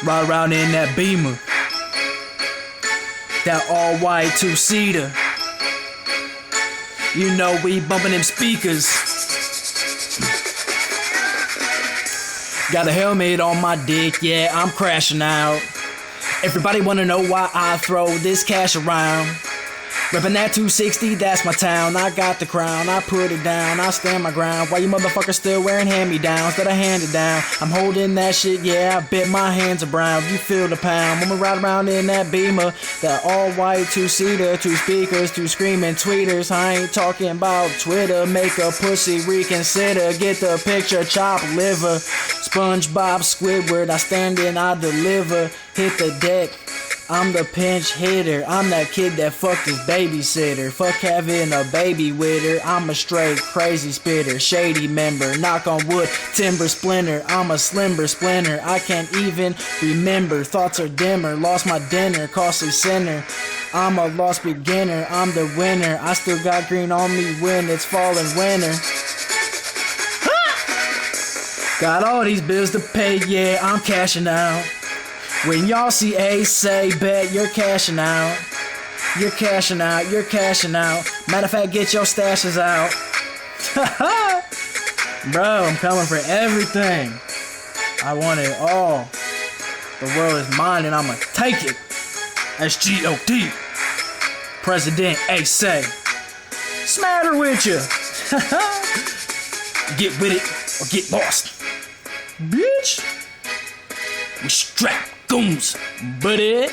Ride around in that Beamer, that all white two-seater. You know we bumping them speakers. Got a helmet on my dick, yeah, I'm crashing out. Everybody wanna know why I throw this cash around. Reppin' that 260, that's my town. I got the crown, I put it down, I stand my ground. Why you motherfuckers still wearing hand-me-downs that I handed down? I'm holding that shit, yeah, I bet my hands are brown. You feel the pound, when we ride around in that Beamer, that all-white two-seater, two speakers, two screaming tweeters. I ain't talking about Twitter, make a pussy reconsider. Get the picture, chop liver. SpongeBob, Squidward, I stand and I deliver. Hit the deck, I'm the pinch hitter. I'm that kid that fucked his babysitter. Fuck having a baby with her. I'm a straight crazy spitter. Shady member, knock on wood, timber splinter. I'm a slimber splinter. I can't even remember. Thoughts are dimmer. Lost my dinner, costly sinner. I'm a lost beginner. I'm the winner. I still got green on me when it's fall and winter. Got all these bills to pay, yeah, I'm cashing out. When y'all see A say bet, you're cashing out. You're cashing out, you're cashing out. Matter of fact, get your stashes out. Bro, I'm coming for everything. I want it all. The world is mine and I'ma take it. That's G.O.D. President A say. Smatter with ya. Get with it or get lost. Bitch. We strap goons, buddy.